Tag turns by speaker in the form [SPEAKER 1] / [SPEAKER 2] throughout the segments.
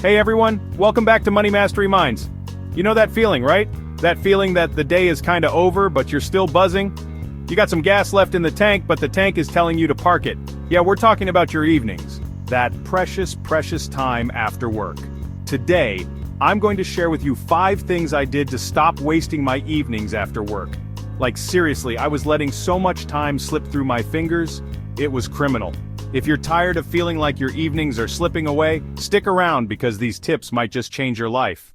[SPEAKER 1] Hey everyone, welcome back to Money Mastery Minds. You know that feeling, right? That feeling that the day is kinda over, but you're still buzzing? You got some gas left in the tank, but the tank is telling you to park it. Yeah, we're talking about your evenings. That precious, precious time after work. Today, I'm going to share with you 5 things I did to stop wasting my evenings after work. Like seriously, I was letting so much time slip through my fingers, it was criminal. If you're tired of feeling like your evenings are slipping away, stick around because these tips might just change your life.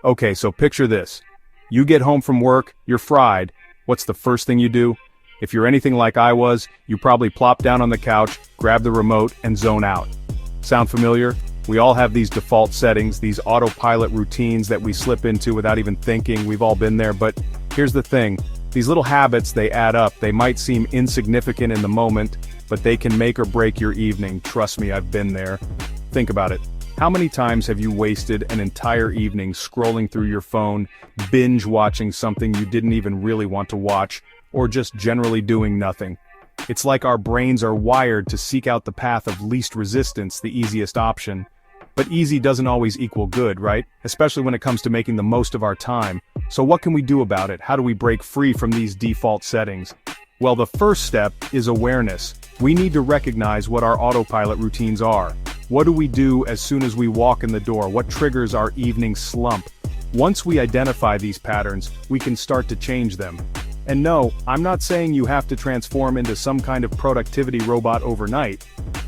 [SPEAKER 1] Okay, so picture this. You get home from work, you're fried. What's the first thing you do? If you're anything like I was, you probably plop down on the couch, grab the remote, and zone out. Sound familiar? We all have these default settings, these autopilot routines that we slip into without even thinking. We've all been there, but here's the thing. These little habits, they add up. They might seem insignificant in the moment, but they can make or break your evening. Trust me, I've been there. Think about it. How many times have you wasted an entire evening scrolling through your phone, binge watching something you didn't even really want to watch, or just generally doing nothing? It's like our brains are wired to seek out the path of least resistance, the easiest option. But easy doesn't always equal good, right? Especially when it comes to making the most of our time. So what can we do about it? How do we break free from these default settings? Well, the first step is awareness. We need to recognize what our autopilot routines are. What do we do as soon as we walk in the door? What triggers our evening slump? Once we identify these patterns, we can start to change them. And no, I'm not saying you have to transform into some kind of productivity robot overnight.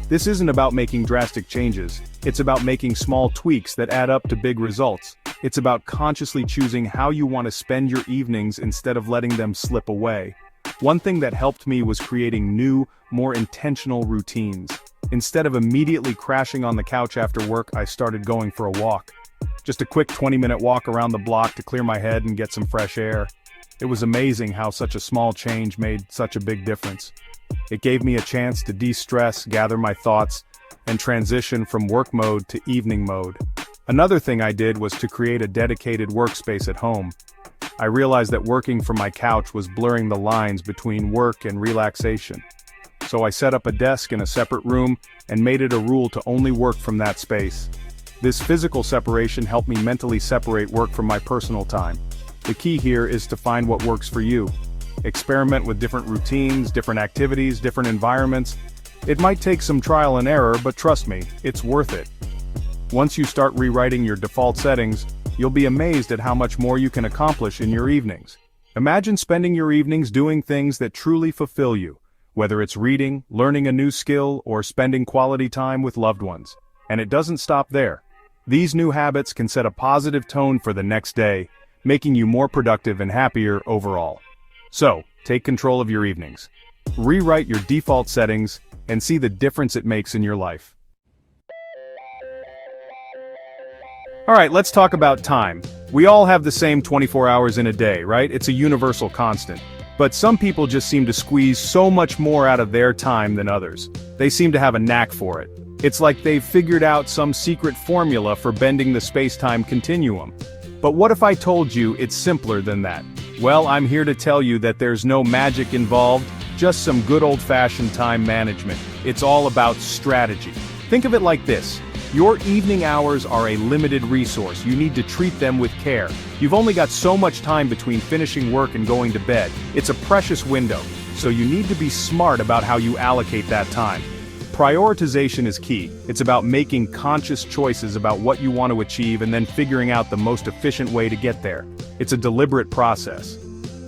[SPEAKER 1] This isn't about making drastic changes. It's about making small tweaks that add up to big results. It's about consciously choosing how you want to spend your evenings instead of letting them slip away. One thing that helped me was creating new, more intentional routines. Instead of immediately crashing on the couch after work, I started going for a walk. Just a quick 20-minute walk around the block to clear my head and get some fresh air. It was amazing how such a small change made such a big difference. It gave me a chance to de-stress, gather my thoughts, and transition from work mode to evening mode. Another thing I did was to create a dedicated workspace at home. I realized that working from my couch was blurring the lines between work and relaxation. So I set up a desk in a separate room and made it a rule to only work from that space. This physical separation helped me mentally separate work from my personal time. The key here is to find what works for you. Experiment with different routines, different activities, different environments. It might take some trial and error, but trust me, it's worth it. Once you start rewriting your default settings, you'll be amazed at how much more you can accomplish in your evenings. Imagine spending your evenings doing things that truly fulfill you, whether it's reading, learning a new skill, or spending quality time with loved ones. And it doesn't stop there. These new habits can set a positive tone for the next day, making you more productive and happier overall. So, take control of your evenings. Rewrite your default settings, and see the difference it makes in your life. Alright, let's talk about time. We all have the same 24 hours in a day, right? It's a universal constant. But some people just seem to squeeze so much more out of their time than others. They seem to have a knack for it. It's like they've figured out some secret formula for bending the space-time continuum. But what if I told you it's simpler than that? Well, I'm here to tell you that there's no magic involved, just some good old-fashioned time management. It's all about strategy. Think of it like this. Your evening hours are a limited resource. You need to treat them with care. You've only got so much time between finishing work and going to bed. It's a precious window, so you need to be smart about how you allocate that time. Prioritization is key. It's about making conscious choices about what you want to achieve and then figuring out the most efficient way to get there. It's a deliberate process.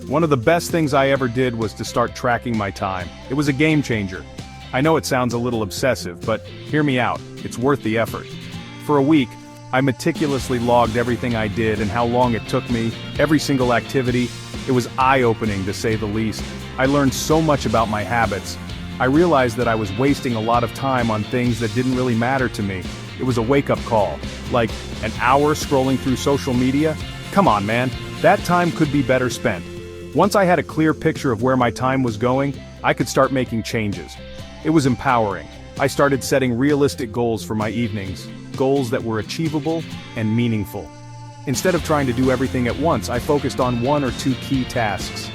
[SPEAKER 1] One of the best things I ever did was to start tracking my time. It was a game changer. I know it sounds a little obsessive, but hear me out. It's worth the effort. For a week, I meticulously logged everything I did and how long it took me, every single activity. It was eye-opening, to say the least. I learned so much about my habits. I realized that I was wasting a lot of time on things that didn't really matter to me. It was a wake-up call. Like, an hour scrolling through social media? Come on, man. That time could be better spent. Once I had a clear picture of where my time was going, I could start making changes. It was empowering. I started setting realistic goals for my evenings, goals that were achievable and meaningful. Instead of trying to do everything at once, I focused on 1 or 2 key tasks.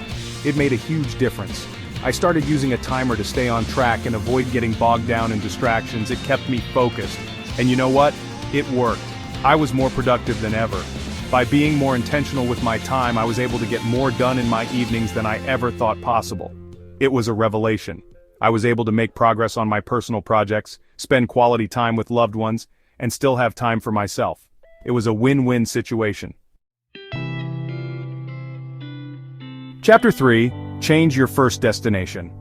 [SPEAKER 1] It made a huge difference. I started using a timer to stay on track and avoid getting bogged down in distractions. It kept me focused. And you know what? It worked. I was more productive than ever. By being more intentional with my time, I was able to get more done in my evenings than I ever thought possible. It was a revelation. I was able to make progress on my personal projects, spend quality time with loved ones, and still have time for myself. It was a win-win situation. Chapter 3, Change Your First Destination.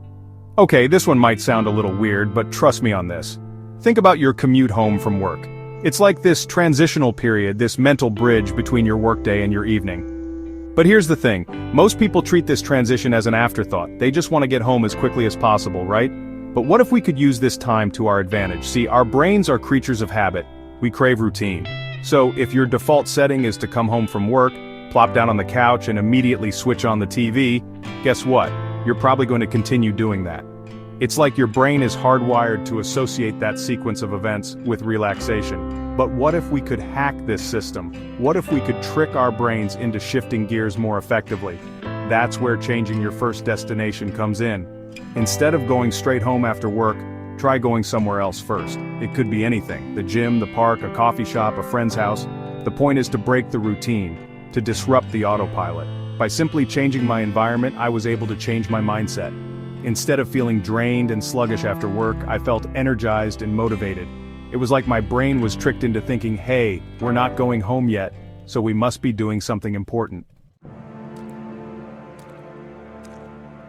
[SPEAKER 1] Okay, this one might sound a little weird, but trust me on this. Think about your commute home from work. It's like this transitional period, this mental bridge between your workday and your evening. But here's the thing, most people treat this transition as an afterthought. They just want to get home as quickly as possible, right? But what if we could use this time to our advantage? See, our brains are creatures of habit. We crave routine. So if your default setting is to come home from work, plop down on the couch and immediately switch on the TV, guess what? You're probably going to continue doing that. It's like your brain is hardwired to associate that sequence of events with relaxation. But what if we could hack this system? What if we could trick our brains into shifting gears more effectively? That's where changing your first destination comes in. Instead of going straight home after work, try going somewhere else first. It could be anything: the gym, the park, a coffee shop, a friend's house. The point is to break the routine, to disrupt the autopilot. By simply changing my environment, I was able to change my mindset. Instead of feeling drained and sluggish after work, I felt energized and motivated. It was like my brain was tricked into thinking, hey, we're not going home yet, so we must be doing something important.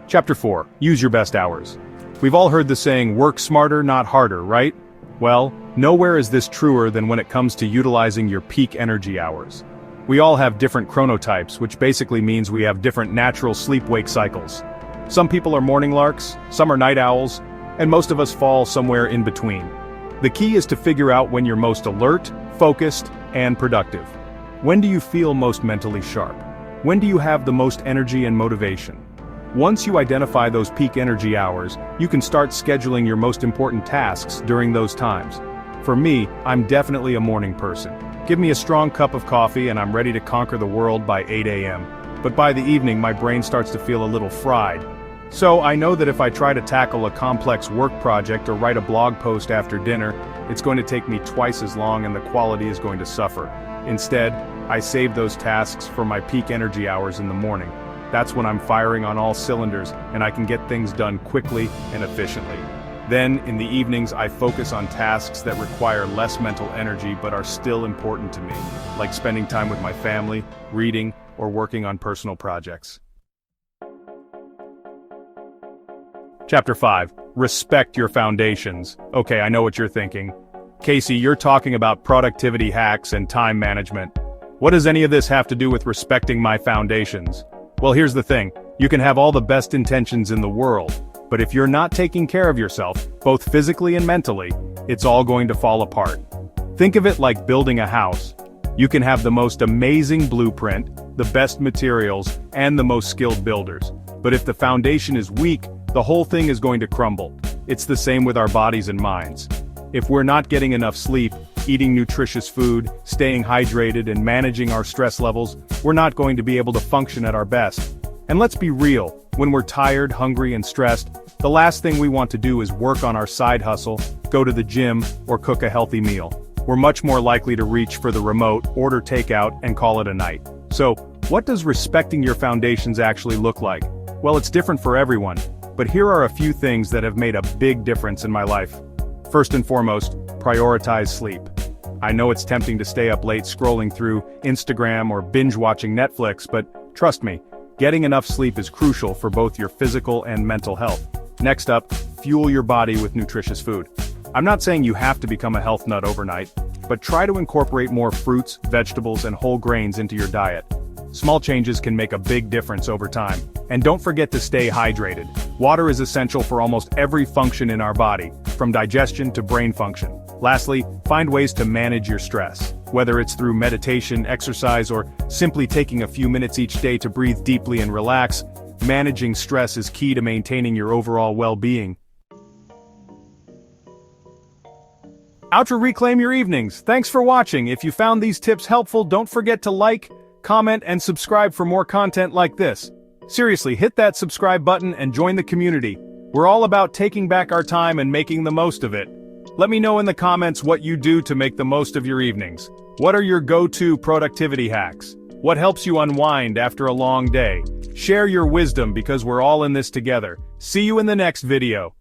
[SPEAKER 1] Chapter 4, Use Your Best Hours. We've all heard the saying, work smarter, not harder, right? Well, nowhere is this truer than when it comes to utilizing your peak energy hours. We all have different chronotypes, which basically means we have different natural sleep-wake cycles. Some people are morning larks, some are night owls, and most of us fall somewhere in between. The key is to figure out when you're most alert, focused, and productive. When do you feel most mentally sharp? When do you have the most energy and motivation? Once you identify those peak energy hours, you can start scheduling your most important tasks during those times. For me, I'm definitely a morning person. Give me a strong cup of coffee and I'm ready to conquer the world by 8 a.m. But by the evening, my brain starts to feel a little fried. So I know that if I try to tackle a complex work project or write a blog post after dinner, it's going to take me twice as long and the quality is going to suffer. Instead, I save those tasks for my peak energy hours in the morning. That's when I'm firing on all cylinders and I can get things done quickly and efficiently. Then, in the evenings, I focus on tasks that require less mental energy but are still important to me, like spending time with my family, reading, or working on personal projects. Chapter 5, Respect Your Foundations. Okay, I know what you're thinking. Casey, you're talking about productivity hacks and time management. What does any of this have to do with respecting my foundations? Well, here's the thing. You can have all the best intentions in the world, but if you're not taking care of yourself, both physically and mentally, it's all going to fall apart. Think of it like building a house. You can have the most amazing blueprint, the best materials, and the most skilled builders. But if the foundation is weak, the whole thing is going to crumble. It's the same with our bodies and minds. If we're not getting enough sleep, eating nutritious food, staying hydrated, and managing our stress levels, we're not going to be able to function at our best. And let's be real, when we're tired, hungry, and stressed, the last thing we want to do is work on our side hustle, go to the gym, or cook a healthy meal. We're much more likely to reach for the remote, order takeout, and call it a night. So, what does respecting your foundations actually look like? Well, it's different for everyone, but here are a few things that have made a big difference in my life. First and foremost, prioritize sleep. I know it's tempting to stay up late scrolling through Instagram or binge-watching Netflix, but trust me, getting enough sleep is crucial for both your physical and mental health. Next up, fuel your body with nutritious food. I'm not saying you have to become a health nut overnight, but try to incorporate more fruits, vegetables, and whole grains into your diet. Small changes can make a big difference over time. And don't forget to stay hydrated. Water is essential for almost every function in our body, from digestion to brain function. Lastly, find ways to manage your stress. Whether it's through meditation, exercise, or simply taking a few minutes each day to breathe deeply and relax, managing stress is key to maintaining your overall well-being. Out to reclaim your evenings. Thanks for watching. If you found these tips helpful, don't forget to like, comment, and subscribe for more content like this. Seriously, hit that subscribe button and join the community. We're all about taking back our time and making the most of it. Let me know in the comments what you do to make the most of your evenings. What are your go-to productivity hacks? What helps you unwind after a long day? Share your wisdom because we're all in this together. See you in the next video.